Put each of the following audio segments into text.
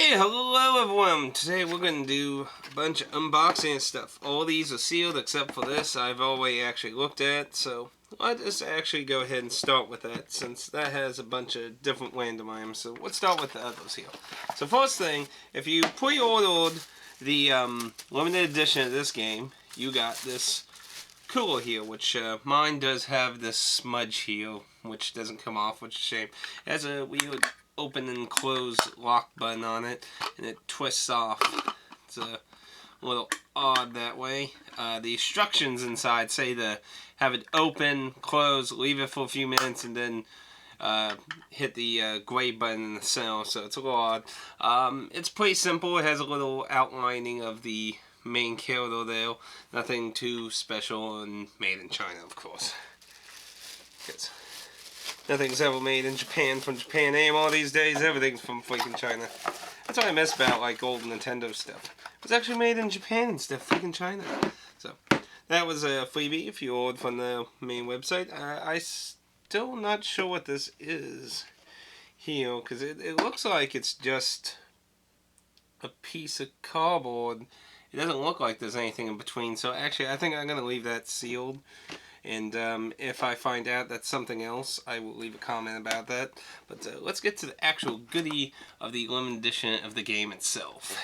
Hey, hello everyone! Today we're going to do a bunch of unboxing and stuff. All these are sealed except for this I've already actually looked at, so I'll just actually go ahead and start with that since that has a bunch of different random items. So let's start with the others here. So first thing, if you pre-ordered the limited edition of this game, you got this cooler here, which mine does have this smudge here, which doesn't come off, which is a shame. It has a weird open and close lock button on it, and it twists off. It's a little odd that way. The instructions inside say to have it open, close, leave it for a few minutes, and then hit the gray button in the center, so it's a little odd. It's pretty simple. It has a little outlining of the main character there. Nothing too special and made in China, of course. Because nothing's ever made in Japan from Japan anymore these days. Everything's from freaking China. That's what I miss about like old Nintendo stuff. It was actually made in Japan instead of freaking China. So that was a freebie if you ordered from the main website. I still not sure what this is here because it looks like it's just a piece of cardboard. It doesn't look like there's anything in between. So actually, I think I'm gonna leave that sealed. And if I find out that's something else, I will leave a comment about that. But let's get to the actual goodie of the limited edition of the game itself.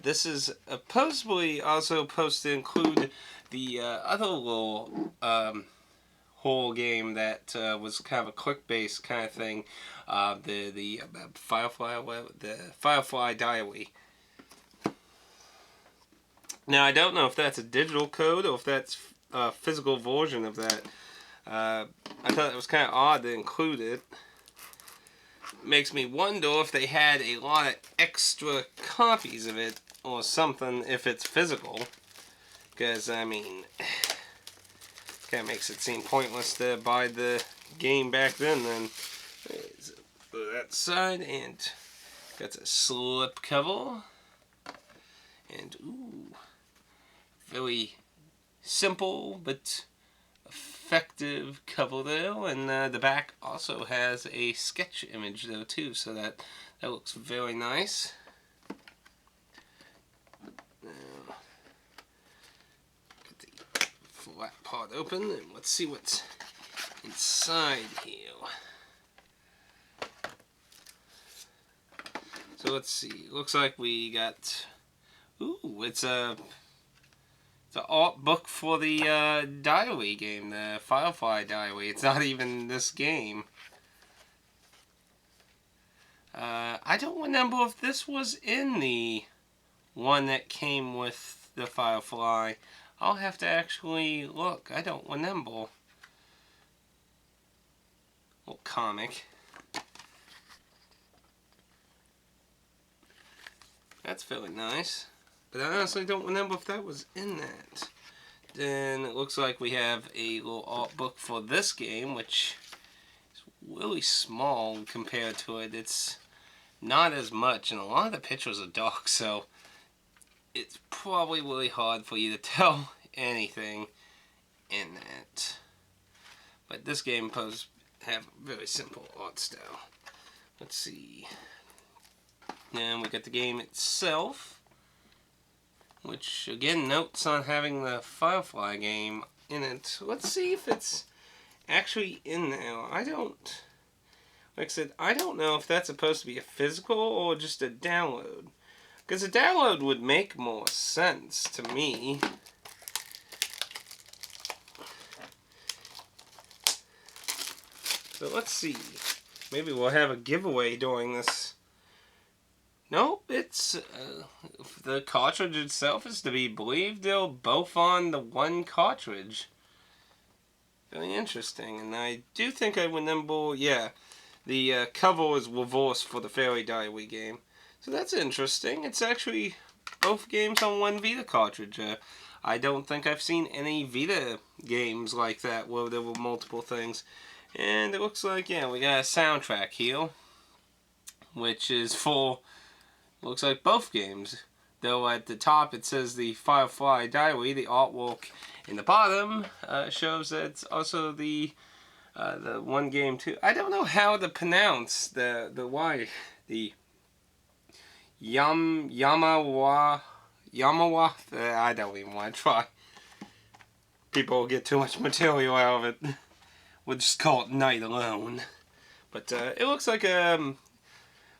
This is possibly also supposed to include the other little horror game that was kind of a click-based kind of thing. The Firefly Diary. Now I don't know if that's a digital code or if that's a physical version of that. I thought it was kind of odd to include it. Makes me wonder if they had a lot of extra copies of it or something if it's physical. Because, I mean, kind of makes it seem pointless to buy the game back then. Put that side, and got a slip cover. And, ooh, very simple but effective cover there, and the back also has a sketch image though too, so that looks very nice. Now, get the flat part open and let's see what's inside here. So let's see, looks like we got, ooh, it's a art book for the Diary game, the Firefly Diary. It's not even this game. I don't remember if this was in the one that came with the Firefly. I'll have to actually look. I don't remember. Little comic. That's very nice. But I honestly don't remember if that was in that. Then it looks like we have a little art book for this game, which is really small compared to it. It's not as much, and a lot of the pictures are dark, so it's probably really hard for you to tell anything in that. But this game does have a very simple art style. Let's see. And we got the game itself, which again notes on having the Firefly game in it. Let's see if it's actually in there. Like I said, I don't know if that's supposed to be a physical or just a download. Because a download would make more sense to me. So let's see. Maybe we'll have a giveaway during this. Nope, it's the cartridge itself is to be believed. They're both on the one cartridge. Very interesting, and I do think I remember, yeah, the cover is reversed for the Fairy Diary game. So that's interesting. It's actually both games on one Vita cartridge. I don't think I've seen any Vita games like that where there were multiple things. And it looks like, yeah, we got a soundtrack here, which is for, looks like both games. Though at the top it says the Firefly Diary, the artwork in the bottom shows that it's also the one game too. I don't know how to pronounce the Yomawari. I don't even want to try. People will get too much material out of it. We'll just call it Night Alone. But it looks like, from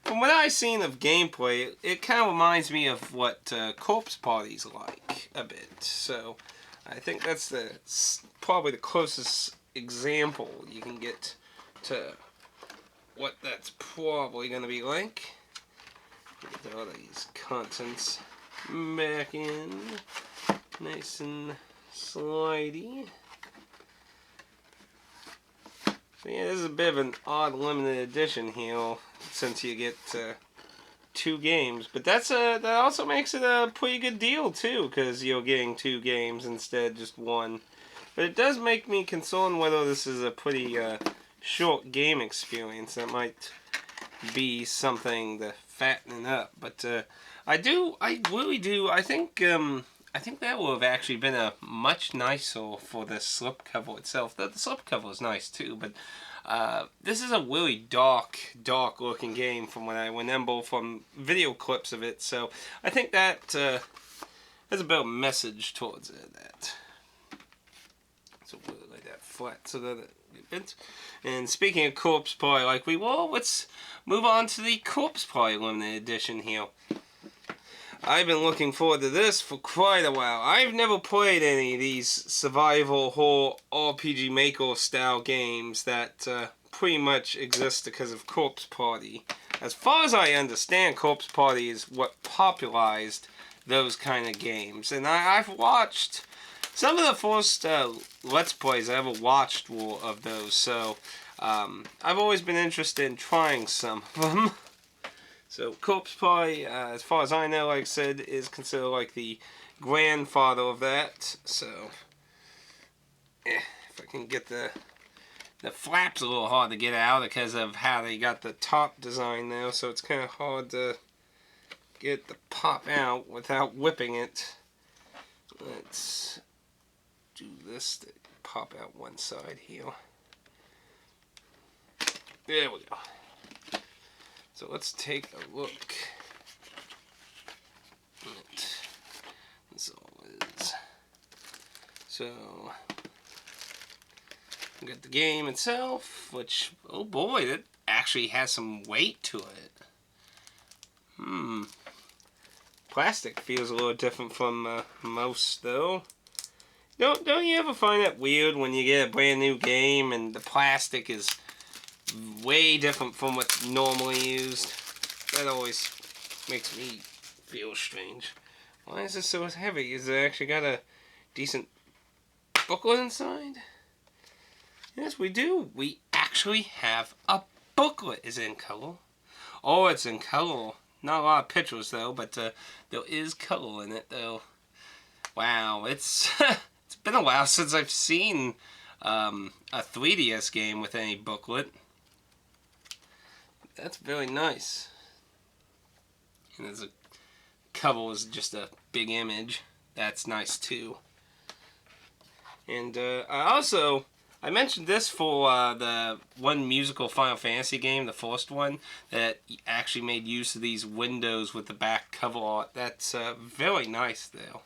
what I've seen of gameplay, it kind of reminds me of what Corpse Party's like a bit. So I think that's probably the closest example you can get to what that's probably going to be like. Get all these contents back in, nice and slidey. So yeah, this is a bit of an odd limited edition here, since you get 2 games. But that also makes it a pretty good deal too, because you're getting 2 games instead of just 1. But it does make me concerned whether this is a pretty short game experience. That might be something to fatten up. But I really do. I think that would have actually been a much nicer for the slipcover itself. The slipcover is nice too, but this is a really dark looking game from what I remember from video clips of it. So I think that has a bit of a message towards it. So really like that flat so that it fits. And speaking of Corpse Party, like we were, let's move on to the Corpse Party limited edition here. I've been looking forward to this for quite a while. I've never played any of these survival horror RPG Maker style games that pretty much exist because of Corpse Party. As far as I understand, Corpse Party is what popularized those kind of games. And I've watched some of the first Let's Plays I ever watched were of those. So I've always been interested in trying some of them. So Corpse Party, as far as I know, like I said, is considered like the grandfather of that. So, if I can get the flaps a little hard to get out because of how they got the top design now. So it's kind of hard to get the pop out without whipping it. Let's do this to pop out one side here. There we go. So let's take a look at this all is. So we got the game itself, which, oh boy, that actually has some weight to it. Plastic feels a little different from most though. Don't you ever find that weird when you get a brand new game and the plastic is way different from what's normally used? That always makes me feel strange. Why is this so heavy? Is it actually got a decent booklet inside? Yes, we do. We actually have a booklet. Is it in color? Oh, it's in color. Not a lot of pictures though, but there is color in it though. Wow, it's it's been a while since I've seen a 3DS game with any booklet. That's very nice. And there's a cover is just a big image. That's nice too. And I mentioned this for the one musical Final Fantasy game, the first one, that actually made use of these windows with the back cover art. That's very nice though.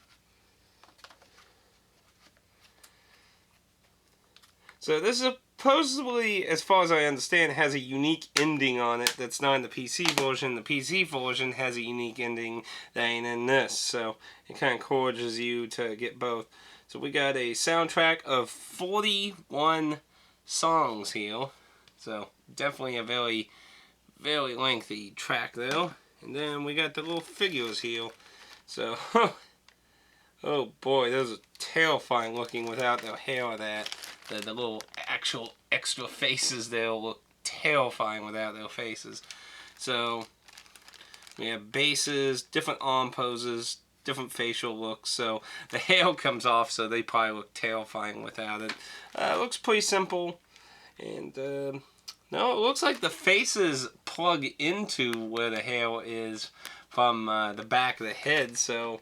So this is supposedly, as far as I understand, has a unique ending on it that's not in the PC version. The PC version has a unique ending that ain't in this, so it kind of encourages you to get both. So we got a soundtrack of 41 songs here, so definitely a very, very lengthy track though. And then we got the little figures here. So, oh boy, those are terrifying looking without the hair of that. The little actual extra faces there look terrifying without their faces. So we have bases, different arm poses, different facial looks. So the hair comes off, so they probably look terrifying without it. It looks pretty simple. And no, it looks like the faces plug into where the hair is from the back of the head. So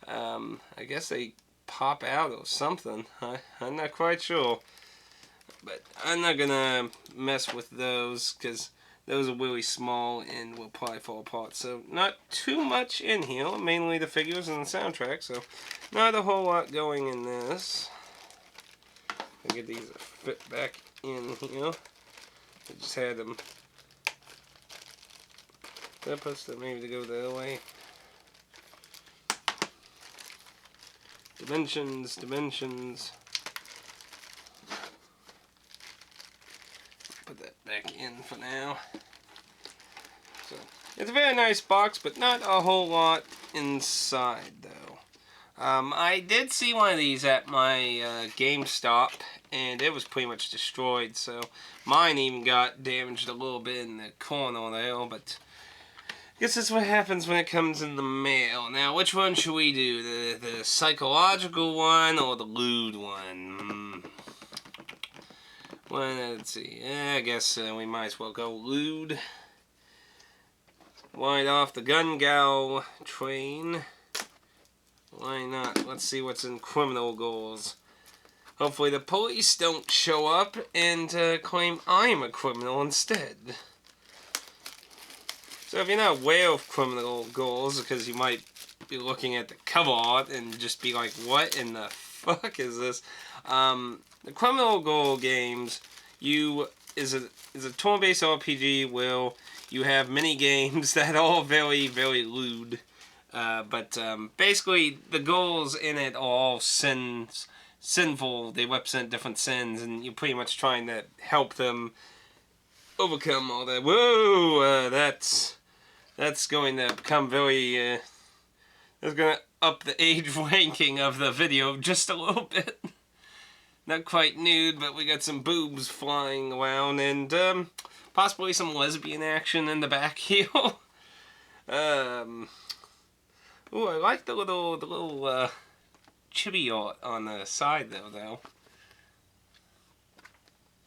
I guess they pop out or something. I'm not quite sure, but I'm not gonna mess with those because those are really small and will probably fall apart. So not too much in here, mainly the figures and the soundtrack, so not a whole lot going in this. I get these to fit back in here. I just had them. That puts them maybe to go the other way. Dimensions, dimensions. Put that back in for now. So it's a very nice box, but not a whole lot inside though. I did see one of these at my GameStop, and it was pretty much destroyed, so mine even got damaged a little bit in the corner there, but I guess that's what happens when it comes in the mail. Now, which one should we do? The psychological one or the lewd one? Well, let's see. I guess we might as well go lewd. Right off the gun gal train. Why not? Let's see what's in criminal goals. Hopefully the police don't show up and claim I'm a criminal instead. So if you're not aware of criminal goals, because you might be looking at the cover art and just be like, what in the fuck is this? The criminal goal games is a turn-based RPG where you have mini games that are all very, very lewd. But basically, the goals in it are all sinful. They represent different sins, and you're pretty much trying to help them overcome all that. Whoa, that's going to become very. That's going to up the age ranking of the video just a little bit. Not quite nude, but we got some boobs flying around, and possibly some lesbian action in the back here. Ooh, I like the little chibi art on the side though.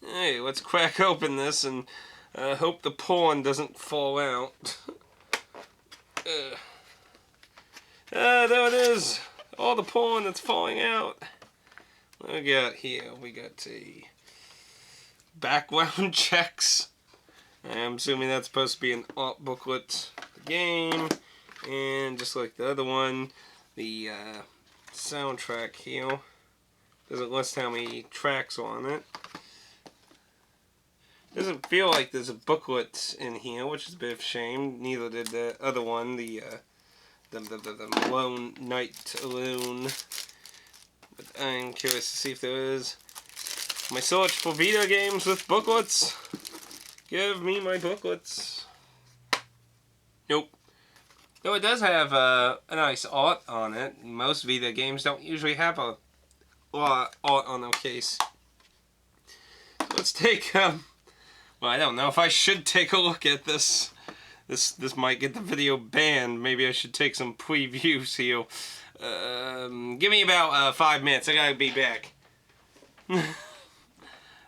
Hey, let's crack open this and hope the porn doesn't fall out. There it is. All the porn that's falling out. What do we got here? We got the background checks. I'm assuming that's supposed to be an art booklet for the game. And just like the other one, the soundtrack here doesn't list how many tracks are on it. Doesn't feel like there's a booklet in here, which is a bit of a shame. Neither did the other one, the Lone Night Alone. But I'm curious to see if there is. My search for video games with booklets. Give me my booklets. Nope. Though it does have a nice art on it. Most video games don't usually have a lot of art on their case. Let's take, well, I don't know if I should take a look at this. This might get the video banned. Maybe I should take some previews here. Give me about 5 minutes. I gotta be back.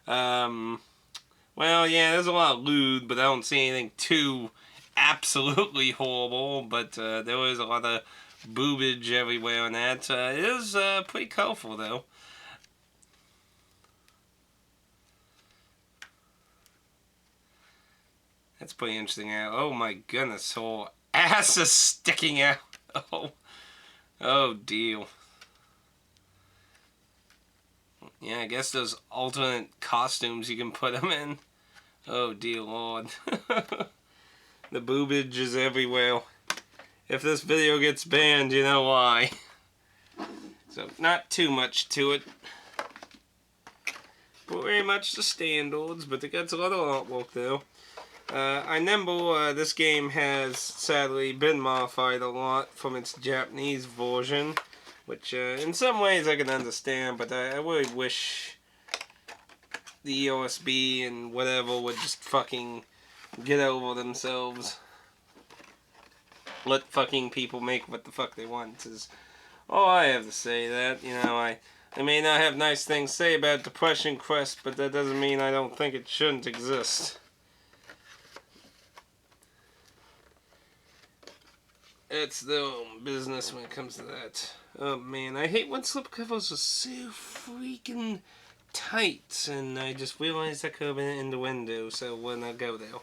Well, yeah, there's a lot of lewd, but I don't see anything too absolutely horrible, but there is a lot of boobage everywhere on that. It is pretty colorful, though. That's pretty interesting. Oh my goodness, her ass is sticking out. Oh dear. Yeah, I guess those alternate costumes you can put them in. Oh dear lord. The boobage is everywhere. If this video gets banned, you know why. So, not too much to it. Pretty much the standards, but it gets a lot of artwork though. I remember this game has sadly been modified a lot from its Japanese version, which in some ways I can understand, but I really wish the OSB and whatever would just fucking get over themselves. Let fucking people make what the fuck they want is all I have to say. That, you know, I may not have nice things to say about Depression Quest, but that doesn't mean I don't think it shouldn't exist. It's their own business when it comes to that. Oh man, I hate when slipcovers are so freaking tight, and I just realized that could have been in the window, so we'll not go there.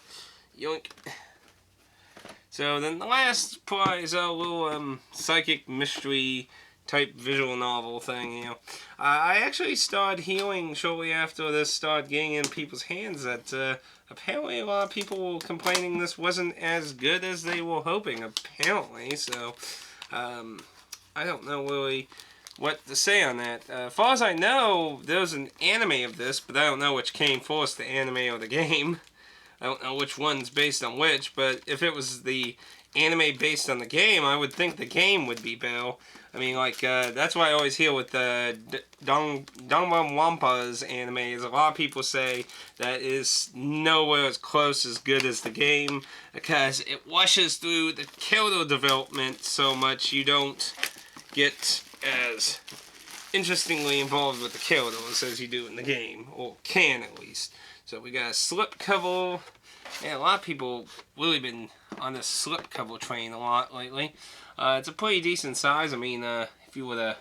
Yoink. So then the last prize, a little psychic mystery type visual novel thing, you know. I actually started hearing shortly after this started getting in people's hands that apparently a lot of people were complaining this wasn't as good as they were hoping, apparently. So I don't know really what to say on that. As far as I know, there's an anime of this, but I don't know which came first, the anime or the game. I don't know which one's based on which, but if it was the anime based on the game, I would think the game would be better. I mean, like, that's why I always hear with the Danganronpa's anime is a lot of people say that is nowhere as close as good as the game because it washes through the character development so much you don't get as interestingly involved with the characters as you do in the game, or can at least. So we got a slip cover. Yeah, a lot of people really been on this slip cover train a lot lately. It's a pretty decent size. I mean, if you were to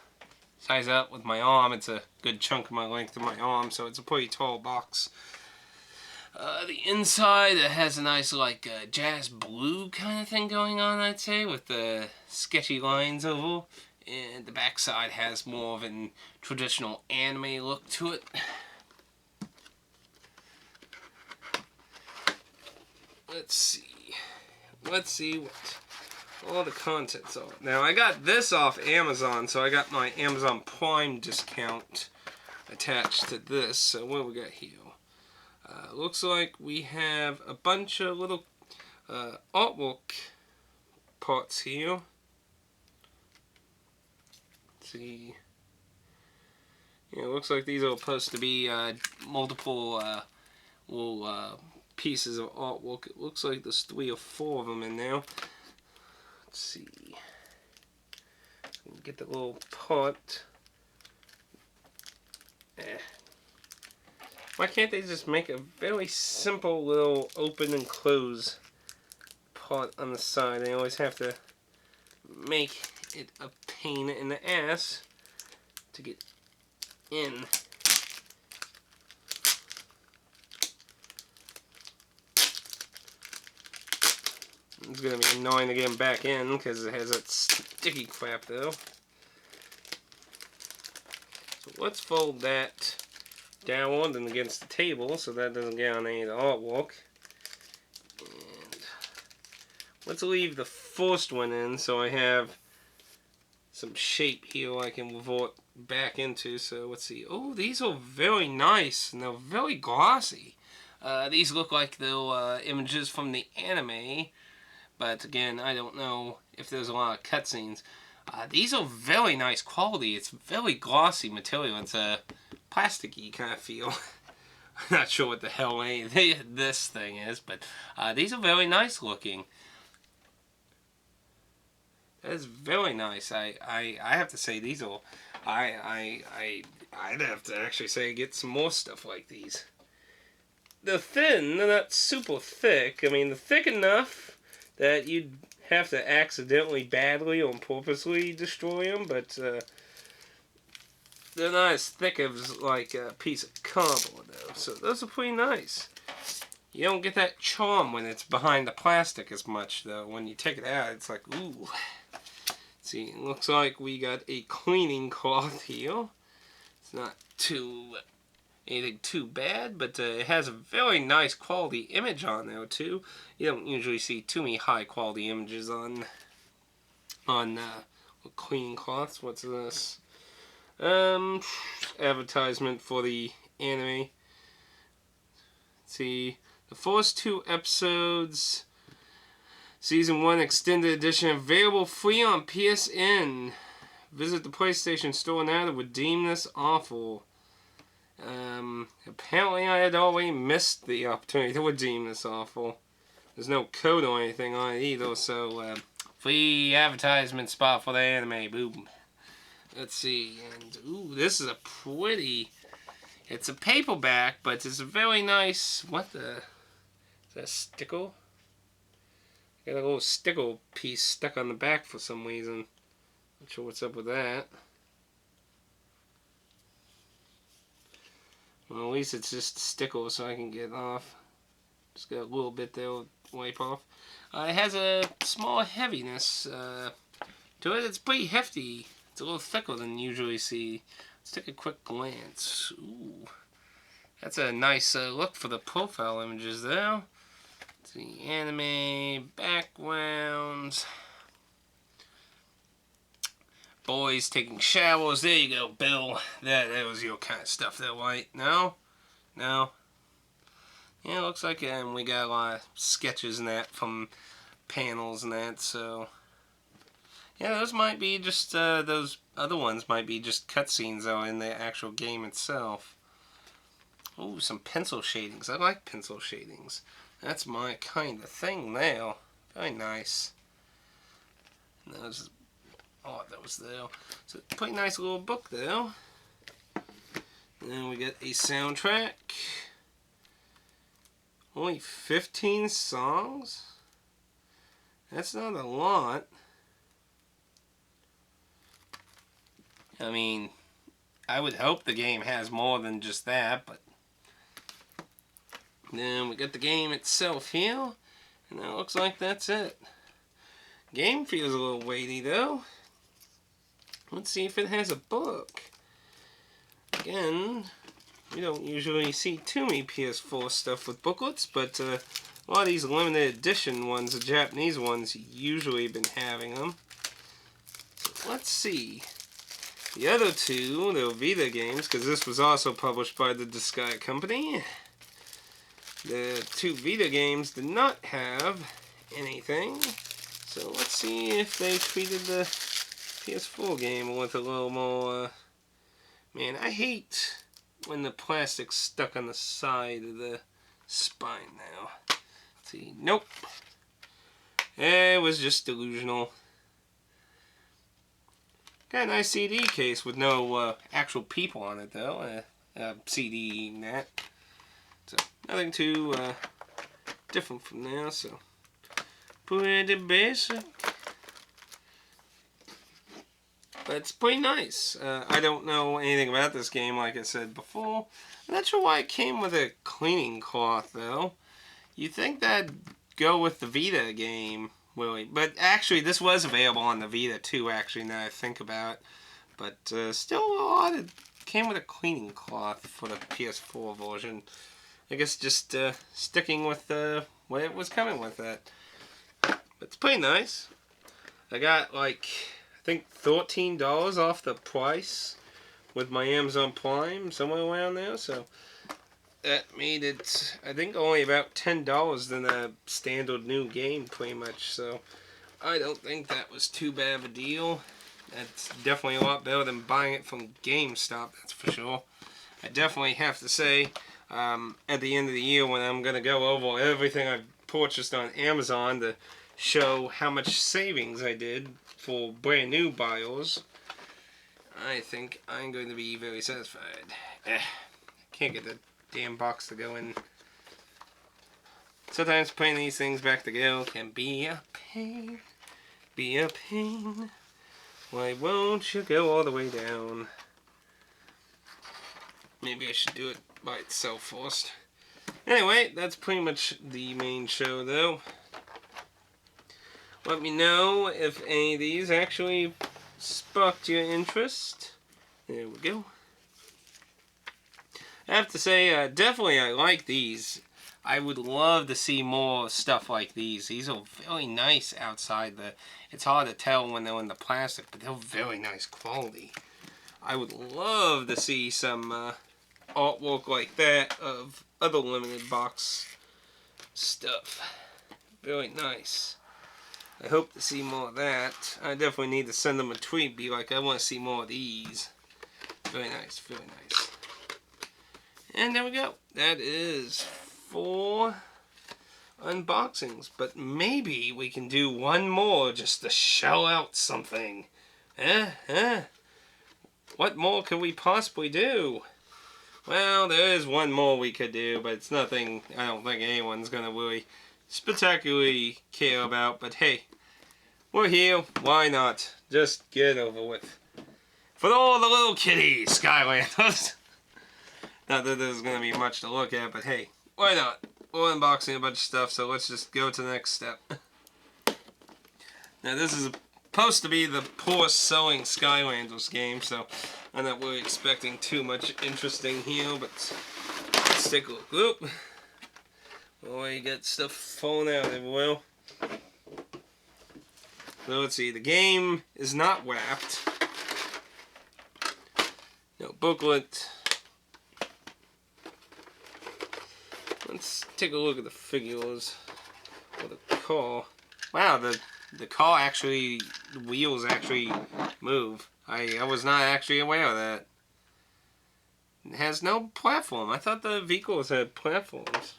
size up with my arm, it's a good chunk of my length of my arm, so it's a pretty tall box. The inside, it has a nice, like, jazz blue kind of thing going on, I'd say, with the sketchy lines over. And the back side has more of a traditional anime look to it. Let's see what all the contents are. Now, I got this off Amazon, so I got my Amazon Prime discount attached to this. So what do we got here? Looks like we have a bunch of little artwork parts here. Let's see. Yeah, it looks like these are supposed to be multiple little pieces of artwork. It looks like there's 3 or 4 of them in there. Let's see. Get the little part. Why can't they just make a very simple little open and close part on the side? They always have to make it a pain in the ass to get in. It's going to be annoying to get them back in because it has that sticky crap though. So let's fold that downward and against the table so that doesn't get on any of the artwork. And let's leave the first one in so I have some shape here I can revert back into. So let's see. Oh, these are very nice and they're very glossy. These look like they're images from the anime. But again, I don't know if there's a lot of cutscenes. These are very nice quality. It's very glossy material. It's a plasticky kind of feel. I'm not sure what the hell this thing is, but these are very nice looking. That is very nice. I have to say these are. I'd have to actually say get some more stuff like these. They're thin. They're not super thick. I mean, they're thick enough that you'd have to accidentally, badly, or purposely destroy them, but they're not as thick as like a piece of cardboard, though. So those are pretty nice. You don't get that charm when it's behind the plastic as much, though. When you take it out, it's like, ooh. See, it looks like we got a cleaning cloth here. It's not anything too bad, but it has a very nice quality image on there too. You don't usually see too many high quality images on cleaning cloths. What's this? Advertisement for the anime. Let's see, the first 2 episodes, Season 1 Extended Edition, available free on PSN. Visit the PlayStation Store now to redeem this offer. Apparently I had already missed the opportunity to redeem this offer. There's no code or anything on it either, so free advertisement spot for the anime, boom. Let's see, and ooh, this is a pretty, it's a paperback, but it's a very nice, what the, is that a sticker? Got a little sticker piece stuck on the back for some reason. Not sure what's up with that. Well, at least it's just a sticker so I can get it off. Just got a little bit there to wipe off. It has a small heaviness to it. It's pretty hefty. It's a little thicker than you usually see. Let's take a quick glance. Ooh, that's a nice look for the profile images there. Let's see, anime, backgrounds. Boys taking showers. There you go, Bill. That was your kind of stuff there, right? No? No? Yeah, it looks like we got a lot of sketches and that from panels and that, so... Yeah, those might be just, those other ones might be just cutscenes, though, in the actual game itself. Ooh, some pencil shadings. I like pencil shadings. That's my kind of thing there. Very nice. And those... Oh, that was there. So, pretty nice little book there. And then we get a soundtrack. Only 15 songs? That's not a lot. I mean, I would hope the game has more than just that, but... Then we got the game itself here. And that looks like that's it. Game feels a little weighty, though. Let's see if it has a book. Again, we don't usually see too many PS4 stuff with booklets, but a lot of these limited edition ones, the Japanese ones, usually been having them. So let's see. The other two, the Vita games, because this was also published by the Disgaea company. The two Vita games did not have anything. So let's see if they treated the PS4 game with a little more, man, I hate when the plastic's stuck on the side of the spine now. Let's see, nope. It was just delusional. Got a nice CD case with no actual people on it, though. CD and that. So, nothing too different from there, so. Pretty basic. But it's pretty nice. I don't know anything about this game, like I said before. I'm not sure why it came with a cleaning cloth, though. You'd think that'd go with the Vita game, really. But actually, this was available on the Vita, too, actually, now I think about it. But still, it came with a cleaning cloth for the PS4 version. I guess just sticking with what it was coming with that. But it's pretty nice. I got, like... I think $13 off the price with my Amazon Prime, somewhere around there, so that made it, I think, only about $10 than a standard new game, pretty much, so I don't think that was too bad of a deal. That's definitely a lot better than buying it from GameStop, that's for sure. I definitely have to say, at the end of the year when I'm going to go over everything I've purchased on Amazon to show how much savings I did for brand new buyers, I think I'm going to be very satisfied. Can't get the damn box to go in. Sometimes putting these things back together can be a pain. Be a pain. Why won't you go all the way down? Maybe I should do it by itself first. Anyway, that's pretty much the main show, though. Let me know if any of these actually sparked your interest. There we go. I have to say, definitely I like these. I would love to see more stuff like these. These are very nice outside. It's hard to tell when they're in the plastic, but they're very nice quality. I would love to see some artwork like that of other limited box stuff. Very nice. I hope to see more of that. I definitely need to send them a tweet, be like, I want to see more of these. Very nice, very nice. And there we go. That is 4 unboxings. But maybe we can do one more just to shell out something. What more could we possibly do? Well, there is one more we could do, but it's nothing I don't think anyone's going to really spectacularly care about. But hey, we're here. Why not? Just get it over with. For all the little kitties, Skylanders. Not that there's going to be much to look at, but hey, why not? we're unboxing a bunch of stuff, so let's just go to the next step. Now this is supposed to be the poorest selling Skylanders game, so I'm not really expecting too much interesting here, but let's take a look. Oop. Oh, you got stuff falling out everywhere. So let's see, the game is not wrapped. No booklet. Let's take a look at the figures or the car. Wow, the car actually, the wheels actually move. I was not actually aware of that. It has no platform. I thought the vehicles had platforms.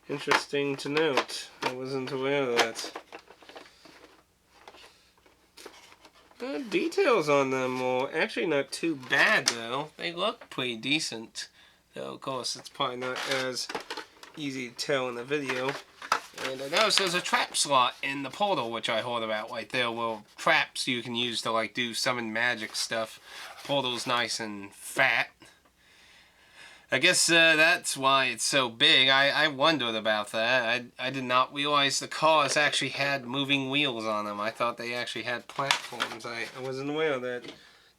Interesting to note. I wasn't aware of that. The details on them are actually not too bad, though. They look pretty decent. Though, of course, it's probably not as easy to tell in the video. And I noticed there's a trap slot in the portal, which I heard about right there. Well, traps you can use to, like, do summon magic stuff. Portal's nice and fat. I guess that's why it's so big. I wondered about that. I did not realize the cars actually had moving wheels on them. I thought they actually had platforms. I wasn't aware of that.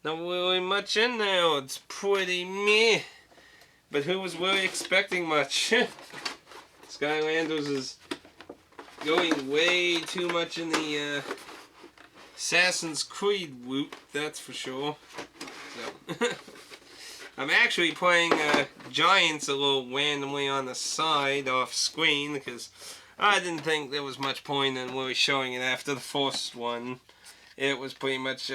Not really much in there. It's pretty meh. But who was really expecting much? Skylanders is going way too much in the Assassin's Creed route, that's for sure. So I'm actually playing Giants a little randomly on the side off screen because I didn't think there was much point in really showing it after the first one. It was pretty much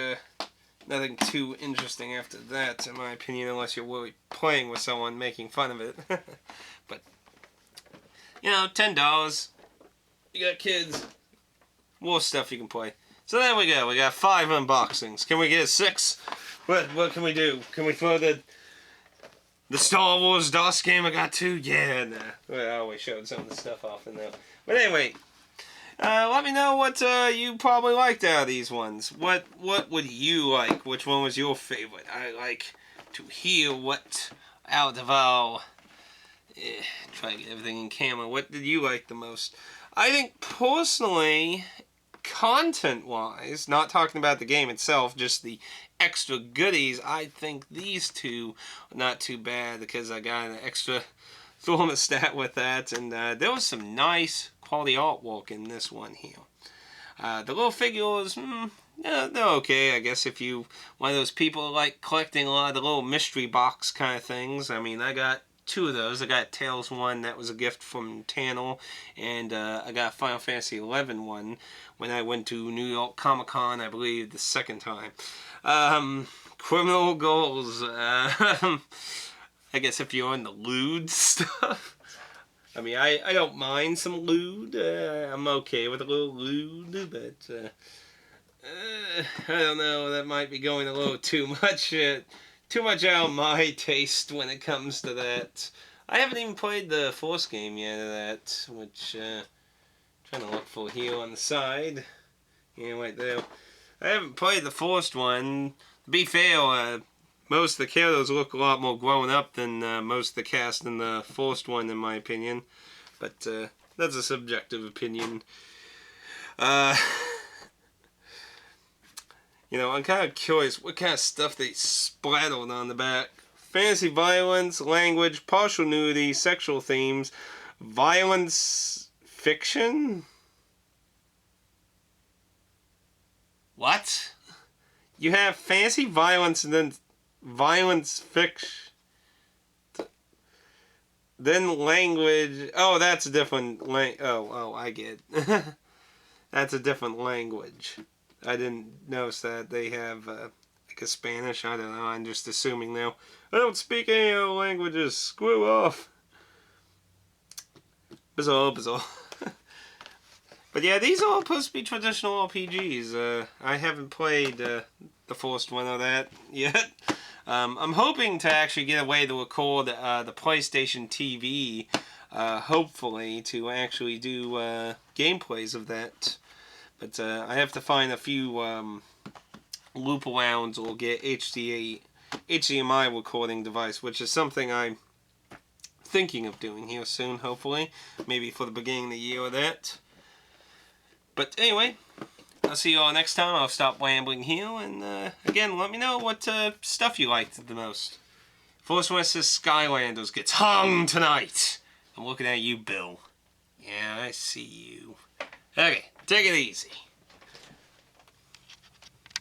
nothing too interesting after that, in my opinion, unless you're really playing with someone making fun of it. But, you know, $10. You got kids. More stuff you can play. So there we go. We got 5 unboxings. Can we get a 6? What can we do? Can we throw the Star Wars DOS game I got too? Yeah, nah. Well, I always showed some of the stuff off in there. But anyway, let me know what you probably liked out of these ones. What would you like? Which one was your favorite? I like to hear what out of our... try to get everything in camera. What did you like the most? I think personally, content-wise, not talking about the game itself, just the extra goodies, I think these two are not too bad because I got an extra thermostat with that, and there was some nice quality artwork in this one here. The little figures, yeah, they're okay, I guess, if you one of those people who like collecting a lot of the little mystery box kind of things. I mean, I got 2 of those. I got Tails one that was a gift from Tannel, and I got Final Fantasy 11 one when I went to New York Comic Con, I believe, the second time. Criminal Goals. I guess if you're in the lewd stuff. I mean, I don't mind some lewd. I'm okay with a little lewd, but I don't know. That might be going a little too much. Too much out of my taste when it comes to that. I haven't even played the first game yet of that, which trying to look for here on the side. Yeah, right there. I haven't played the first one. To be fair, most of the characters look a lot more grown up than most of the cast in the first one, in my opinion. But that's a subjective opinion. You know, I'm kind of curious what kind of stuff they splattered on the back. Fantasy violence, language, partial nudity, sexual themes, violence, fiction? What? You have fantasy violence and then violence fiction. Then language. Oh, that's a different oh, I get it. That's a different language. I didn't notice that they have like a Spanish. I don't know. I'm just assuming now. I don't speak any other languages. Screw off. Bizarre, bizarre. But yeah, these are all supposed to be traditional RPGs. I haven't played the first one of that yet. I'm hoping to actually get a way to record the PlayStation TV, hopefully, to actually do gameplays of that. But I have to find a few loop arounds or get HDMI recording device, which is something I'm thinking of doing here soon, hopefully. Maybe for the beginning of the year or that. But anyway, I'll see you all next time. I'll stop rambling here. And again, let me know what stuff you liked the most. First one says Skylanders gets hung tonight. I'm looking at you, Bill. Yeah, I see you. Okay, take it easy.